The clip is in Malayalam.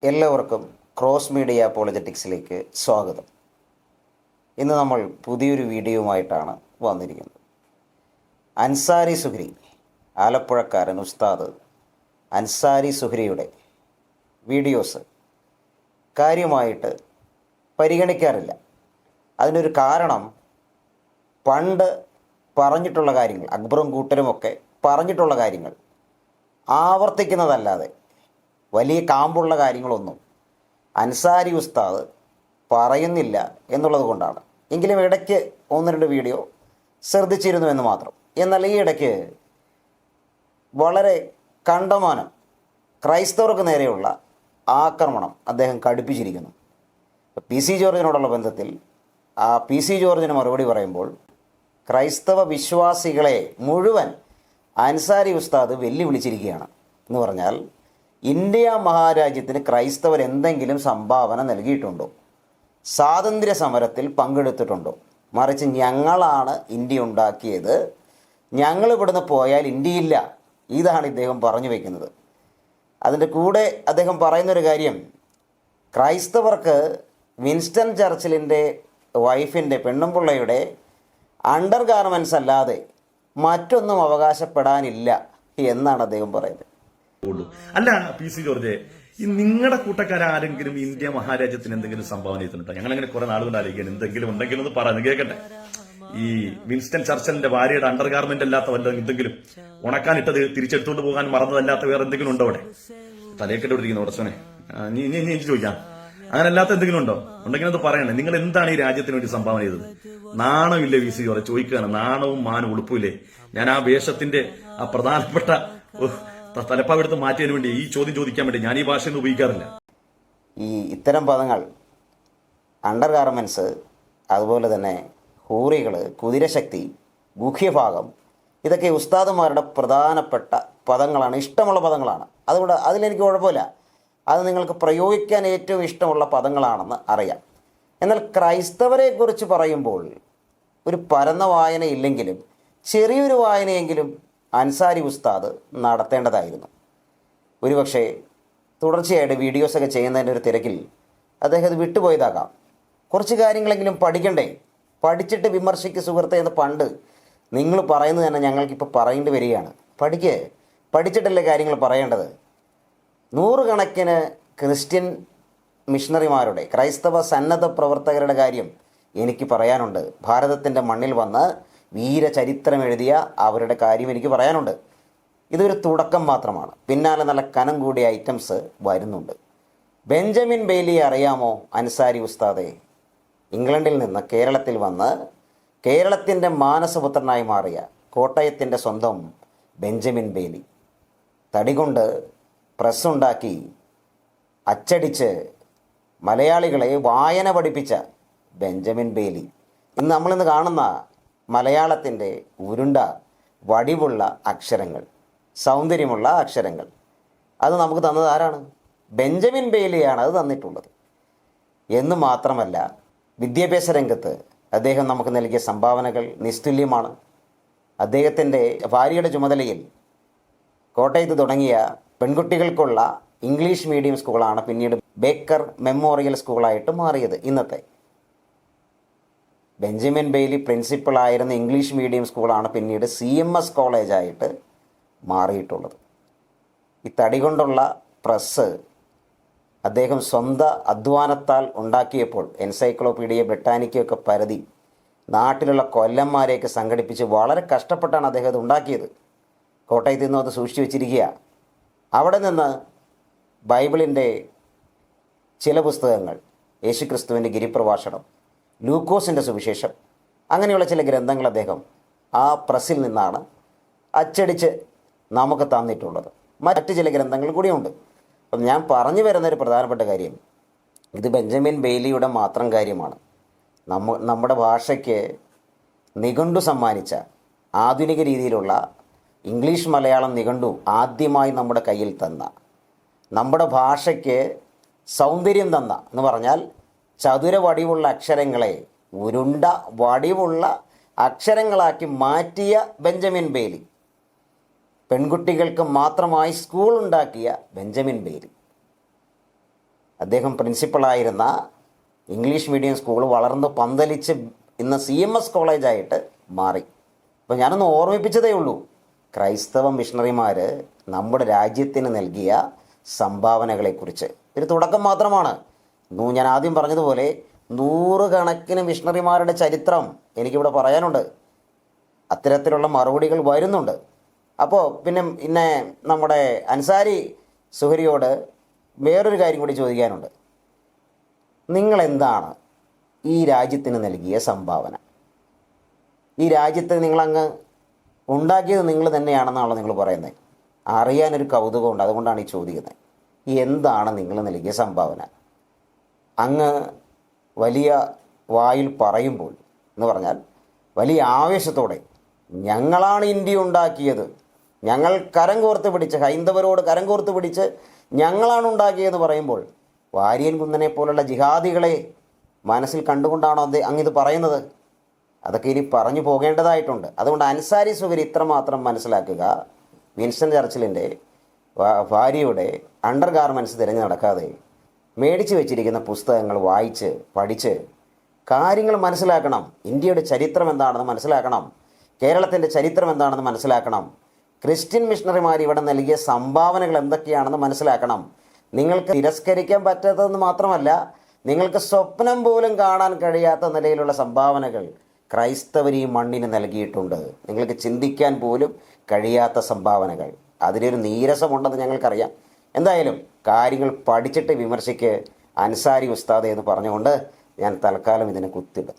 എല്ലാവർക്കും ക്രോസ് മീഡിയ അപ്പോളജറ്റിക്സിലേക്ക് സ്വാഗതം. ഇന്ന് നമ്മൾ പുതിയൊരു വീഡിയോയുമായിട്ടാണ് വന്നിരിക്കുന്നത്. അൻസാരി സുഹ്രി, ആലപ്പുഴക്കാരൻ ഉസ്താദ് അൻസാരി സുഹ്രിയുടെ വീഡിയോസ് കാര്യമായിട്ട് പരിഗണിക്കാറില്ല. അതിനൊരു കാരണം, പണ്ട് പറഞ്ഞിട്ടുള്ള കാര്യങ്ങൾ, അക്ബറും കൂട്ടരുമൊക്കെ പറഞ്ഞിട്ടുള്ള കാര്യങ്ങൾ ആവർത്തിക്കുന്നതല്ലാതെ വലിയ കാമ്പുള്ള കാര്യങ്ങളൊന്നും അൻസാരി ഉസ്താദ് പറയുന്നില്ല എന്നുള്ളത് കൊണ്ടാണ്. എങ്കിലും ഇടയ്ക്ക് ഒന്ന് രണ്ട് വീഡിയോ ശ്രദ്ധിച്ചിരുന്നു എന്ന് മാത്രം. എന്നാൽ ഈ ഇടയ്ക്ക് വളരെ കണ്ടമാനം ക്രൈസ്തവർക്ക് നേരെയുള്ള ആക്രമണം അദ്ദേഹം കടുപ്പിച്ചിരിക്കുന്നു. പി സി ജോർജിനോടുള്ള ബന്ധത്തിൽ പി സി ജോർജിന് മറുപടി പറയുമ്പോൾ ക്രൈസ്തവ വിശ്വാസികളെ മുഴുവൻ അൻസാരി ഉസ്താദ് വെല്ലുവിളിച്ചിരിക്കുകയാണ്. എന്ന് പറഞ്ഞാൽ, ഇന്ത്യ മഹാരാജ്യത്തിന് ക്രൈസ്തവർ എന്തെങ്കിലും സംഭാവന നൽകിയിട്ടുണ്ടോ? സ്വാതന്ത്ര്യ സമരത്തിൽ പങ്കെടുത്തിട്ടുണ്ടോ? മറിച്ച് ഞങ്ങളാണ് ഇന്ത്യ ഉണ്ടാക്കിയത്, ഞങ്ങൾ ഇവിടുന്ന് പോയാൽ ഇന്ത്യയില്ല. ഇതാണ് ഇദ്ദേഹം പറഞ്ഞു വയ്ക്കുന്നത്. അതിൻ്റെ കൂടെ അദ്ദേഹം പറയുന്നൊരു കാര്യം, ക്രൈസ്തവർക്ക് വിൻസ്റ്റൺ ചർച്ചിലിൻ്റെ വൈഫിൻ്റെ, പെണ്ണുമ്പിള്ളയുടെ അണ്ടർ ഗാർമെൻറ്റ്സ് അല്ലാതെ മറ്റൊന്നും അവകാശപ്പെടാനില്ല എന്നാണ് അദ്ദേഹം പറയുന്നത്. അല്ല പി സി ജോർജ്, ഈ നിങ്ങളുടെ കൂട്ടക്കാരെങ്കിലും ഇന്ത്യ മഹാരാജ്യത്തിന് എന്തെങ്കിലും സംഭാവന ചെയ്തിട്ടുണ്ടോ? ഞങ്ങളങ്ങനെ കുറെ നാളുകൊണ്ട് ആലോചിക്കാൻ എന്തെങ്കിലും ഉണ്ടെങ്കിലും ഒന്ന് പറഞ്ഞു കേൾക്കട്ടെ. ഈ വിൻസ്റ്റൺ ചർച്ചിലിന്റെ ഭാര്യയുടെ അണ്ടർ ഗാർമെന്റ് അല്ലാത്ത വല്ലതും എന്തെങ്കിലും ഉണക്കാനിട്ടത് തിരിച്ചെടുത്തുകൊണ്ട് പോകാൻ മറന്നതല്ലാത്ത വേറെ എന്തെങ്കിലും ഉണ്ടോ അവിടെ? തലയൊക്കെ ഇരിക്കുന്നു ഉടച്ചോനെ, നീ ചോദിക്കാം. അങ്ങനെ അല്ലാത്ത എന്തെങ്കിലും ഉണ്ടോ? ഉണ്ടെങ്കിൽ അത് പറയണേ. നിങ്ങൾ എന്താണ് ഈ രാജ്യത്തിന് വേണ്ടി സംഭാവന ചെയ്തത്? നാണമില്ലേ പി സി ജോർജ്? ചോദിക്കുകയാണ്. നാണവും മാനും ഉളുപ്പില്ലേ? ഞാൻ ആ വേഷത്തിന്റെ ആ പ്രധാനപ്പെട്ട തലപ്പാവെടുത്ത് മാറ്റിയതിനു വേണ്ടി ഈ ചോദ്യം ചോദിക്കാൻ വേണ്ടി ഞാൻ ഈ ഭാഷയൊന്നും ഉപയോഗിക്കാറില്ല. ഈ ഇത്തരം പദങ്ങൾ, അണ്ടർ ഗാർമെൻറ്റ്സ്, അതുപോലെ തന്നെ ഹൂറികൾ, കുതിരശക്തി, ഗുഹ്യഭാഗം, ഇതൊക്കെ ഉസ്താദുമാരുടെ പ്രധാനപ്പെട്ട പദങ്ങളാണ്, ഇഷ്ടമുള്ള പദങ്ങളാണ്. അതുകൊണ്ട് അതിലെനിക്ക് കുഴപ്പമില്ല. അത് നിങ്ങൾക്ക് പ്രയോഗിക്കാൻ ഏറ്റവും ഇഷ്ടമുള്ള പദങ്ങളാണെന്ന് അറിയാം. എന്നാൽ ക്രൈസ്തവരെക്കുറിച്ച് പറയുമ്പോൾ ഒരു പരന്ന വായനയില്ലെങ്കിലും ചെറിയൊരു വായനയെങ്കിലും അൻസാരി ഉസ്താദ് നടത്തേണ്ടതായിരുന്നു. ഒരുപക്ഷെ തുടർച്ചയായിട്ട് വീഡിയോസൊക്കെ ചെയ്യുന്നതിൻ്റെ ഒരു തിരക്കിൽ അദ്ദേഹം അത് വിട്ടുപോയതാകാം. കുറച്ച് കാര്യങ്ങളെങ്കിലും പഠിക്കണ്ടേ? പഠിച്ചിട്ട് വിമർശിക്കുക സുഹൃത്തെ എന്ന് പണ്ട് നിങ്ങൾ പറയുന്നത് തന്നെ ഞങ്ങൾക്കിപ്പോൾ പറയേണ്ടി വരികയാണ്. പഠിച്ചിട്ടല്ലേ കാര്യങ്ങൾ പറയേണ്ടത്. നൂറുകണക്കിന് ക്രിസ്ത്യൻ മിഷണറിമാരുടെ, ക്രൈസ്തവ സന്നദ്ധ പ്രവർത്തകരുടെ കാര്യം എനിക്ക് പറയാനുണ്ട്. ഭാരതത്തിൻ്റെ മണ്ണിൽ വന്ന് വീരചരിത്രം എഴുതിയ അവരുടെ കാര്യം എനിക്ക് പറയാനുണ്ട്. ഇതൊരു തുടക്കം മാത്രമാണ്. പിന്നാലെ നല്ല കനം കൂടിയ ഐറ്റംസ് വരുന്നുണ്ട്. ബെഞ്ചമിൻ ബെയ്ലിയെ അറിയാമോ അൻസാരി ഉസ്താദെ? ഇംഗ്ലണ്ടിൽ നിന്ന് കേരളത്തിൽ വന്ന് കേരളത്തിൻ്റെ മാനസപുത്രനായി മാറിയ കോട്ടയത്തിൻ്റെ സ്വന്തം ബെഞ്ചമിൻ ബെയ്ലി. തടികൊണ്ട് പ്രസ്സുണ്ടാക്കി അച്ചടിച്ച് മലയാളികളെ വായന പഠിപ്പിച്ച ബെഞ്ചമിൻ ബെയ്ലി. ഇന്ന് നമ്മളിന്ന് കാണുന്ന മലയാളത്തിൻ്റെ ഉരുണ്ട വടിവുള്ള അക്ഷരങ്ങൾ, സൗന്ദര്യമുള്ള അക്ഷരങ്ങൾ, അത് നമുക്ക് തന്നത് ആരാണ്? ബെഞ്ചമിൻ ബെയ്ലിയാണ് അത് തന്നിട്ടുള്ളത്. എന്ന് മാത്രമല്ല, വിദ്യാഭ്യാസ രംഗത്ത് അദ്ദേഹം നമുക്ക് നൽകിയ സംഭാവനകൾ നിസ്തുല്യമാണ്. അദ്ദേഹത്തിൻ്റെ ഭാര്യയുടെ ചുമതലയിൽ കോട്ടയത്ത് തുടങ്ങിയ പെൺകുട്ടികൾക്കുള്ള ഇംഗ്ലീഷ് മീഡിയം സ്കൂളാണ് പിന്നീട് ബേക്കർ മെമ്മോറിയൽ സ്കൂളായിട്ട് മാറിയത്. ഇന്നത്തെ ബെഞ്ചമിൻ ബെയ്ലി പ്രിൻസിപ്പളായിരുന്ന ഇംഗ്ലീഷ് മീഡിയം സ്കൂളാണ് പിന്നീട് CMS കോളേജായിട്ട് മാറിയിട്ടുള്ളത്. ഈ തടി കൊണ്ടുള്ള പ്രസ് അദ്ദേഹം സ്വന്തം അധ്വാനത്താൽ ഉണ്ടാക്കിയപ്പോൾ എൻസൈക്ലോപീഡിയ ബ്രിട്ടാനിക്കയൊക്കെ പരതി നാട്ടിലുള്ള കൊല്ലന്മാരെയൊക്കെ സംഘടിപ്പിച്ച് വളരെ കഷ്ടപ്പെട്ടാണ് അദ്ദേഹം അത് ഉണ്ടാക്കിയത്. കോട്ടയത്ത് നിന്നും അത് സൂക്ഷിച്ചു വെച്ചിരിക്കുക. അവിടെ നിന്ന് ബൈബിളിൻ്റെ ചില പുസ്തകങ്ങൾ, യേശുക്രിസ്തുവിൻ്റെ ഗിരിപ്രഭാഷണം, ലൂക്കോസിൻ്റെ സുവിശേഷം, അങ്ങനെയുള്ള ചില ഗ്രന്ഥങ്ങൾ അദ്ദേഹം ആ പ്രസ്സിൽ നിന്നാണ് അച്ചടിച്ച് നമുക്ക് തന്നിട്ടുള്ളത്. മറ്റ് ചില ഗ്രന്ഥങ്ങൾ കൂടിയുണ്ട്. അപ്പം ഞാൻ പറഞ്ഞു വരുന്നൊരു പ്രധാനപ്പെട്ട കാര്യം, ഇത് ബെഞ്ചമിൻ ബെയ്ലിയുടെ മാത്രം കാര്യമാണ്. നമ്മുടെ ഭാഷയ്ക്ക് നിഘണ്ടു സമ്മാനിച്ച, ആധുനിക രീതിയിലുള്ള ഇംഗ്ലീഷ് മലയാളം നിഘണ്ടു ആദ്യമായി നമ്മുടെ കയ്യിൽ തന്ന, നമ്മുടെ ഭാഷയ്ക്ക് സൗന്ദര്യം തന്ന, എന്ന് പറഞ്ഞാൽ ചതുര വടിവുള്ള അക്ഷരങ്ങളെ ഉരുണ്ട വടിവുള്ള അക്ഷരങ്ങളാക്കി മാറ്റിയ ബെഞ്ചമിൻ ബെയ്ലി, പെൺകുട്ടികൾക്ക് മാത്രമായി സ്കൂൾ ഉണ്ടാക്കിയ ബെഞ്ചമിൻ ബെയ്ലി, അദ്ദേഹം പ്രിൻസിപ്പളായിരുന്ന ഇംഗ്ലീഷ് മീഡിയം സ്കൂൾ വളർന്ന് പന്തലിച്ച് ഇന്ന് CMS കോളേജായിട്ട് മാറി. അപ്പോൾ ഞാനൊന്ന് ഓർമ്മിപ്പിച്ചതേ ഉള്ളൂ, ക്രൈസ്തവ മിഷണറിമാർ നമ്മുടെ രാജ്യത്തിന് നൽകിയ സംഭാവനകളെക്കുറിച്ച്. ഒരു തുടക്കം മാത്രമാണ്. ഞാൻ ആദ്യം പറഞ്ഞതുപോലെ 100 കണക്കിന് മിഷണറിമാരുടെ ചരിത്രം എനിക്കിവിടെ പറയാനുണ്ട്. അത്തരത്തിലുള്ള മറുപടികൾ വരുന്നുണ്ട്. അപ്പോൾ പിന്നെ നമ്മുടെ അൻസാരി സുഹരിയോട് വേറൊരു കാര്യം കൂടി ചോദിക്കാനുണ്ട്. നിങ്ങളെന്താണ് ഈ രാജ്യത്തിന് നൽകിയ സംഭാവന? ഈ രാജ്യത്തെ നിങ്ങളങ്ങ് ഉണ്ടാക്കിയത് നിങ്ങൾ തന്നെയാണെന്നാണല്ലോ നിങ്ങൾ പറയുന്നത്. അറിയാനൊരു കൗതുകമുണ്ട്, അതുകൊണ്ടാണ് ഈ ചോദിക്കുന്നത്. എന്താണ് നിങ്ങൾ നൽകിയ സംഭാവന? അങ്ങ് വലിയ വായിൽ പറയുമ്പോൾ എന്ന് പറഞ്ഞാൽ വലിയ ആവേശത്തോടെ ഞങ്ങളാണ് ഇന്ത്യ ഉണ്ടാക്കിയത്, ഞങ്ങൾ കരം കോർത്ത് പിടിച്ച്, ഹൈന്ദവരോട് കരം കോർത്ത് പിടിച്ച് ഞങ്ങളാണ് ഉണ്ടാക്കിയതെന്ന് പറയുമ്പോൾ വാര്യൻ കുന്നനെ പോലുള്ള ജിഹാദികളെ മനസ്സിൽ കണ്ടുകൊണ്ടാണോ അങ്ങിത് പറയുന്നത്? അതൊക്കെ ഇനി പറഞ്ഞു പോകേണ്ടതായിട്ടുണ്ട്. അതുകൊണ്ട് അൻസാരി സുഹരി ഇത്രമാത്രം മനസ്സിലാക്കുക, വിൻസ്റ്റൺ ചർച്ചിലിൻ്റെ ഭാര്യയുടെ അണ്ടർ ഗാർമെൻറ്റ്സ് തിരഞ്ഞു നടക്കാതെ മേടിച്ച് വെച്ചിരിക്കുന്ന പുസ്തകങ്ങൾ വായിച്ച് പഠിച്ച് കാര്യങ്ങൾ മനസ്സിലാക്കണം. ഇന്ത്യയുടെ ചരിത്രം എന്താണെന്ന് മനസ്സിലാക്കണം. കേരളത്തിൻ്റെ ചരിത്രം എന്താണെന്ന് മനസ്സിലാക്കണം. ക്രിസ്ത്യൻ മിഷണറിമാർ ഇവിടെ നൽകിയ സംഭാവനകൾ എന്തൊക്കെയാണെന്ന് മനസ്സിലാക്കണം. നിങ്ങൾക്ക് തിരസ്കരിക്കാൻ പറ്റാത്തതെന്ന് മാത്രമല്ല, നിങ്ങൾക്ക് സ്വപ്നം പോലും കാണാൻ കഴിയാത്ത നിലയിലുള്ള സംഭാവനകൾ ക്രൈസ്തവർ ഈ മണ്ണിന് നൽകിയിട്ടുണ്ട്. നിങ്ങൾക്ക് ചിന്തിക്കാൻ പോലും കഴിയാത്ത സംഭാവനകൾ. അതിലൊരു നീരസമുണ്ടെന്ന് ഞങ്ങൾക്കറിയാം. എന്തായാലും കാര്യങ്ങൾ പഠിച്ചിട്ട് വിമർശിക്ക് അൻസാരി ഉസ്താദ് എന്ന് പറഞ്ഞുകൊണ്ട് ഞാൻ തൽക്കാലം ഇതിനെ കുത്തിടും.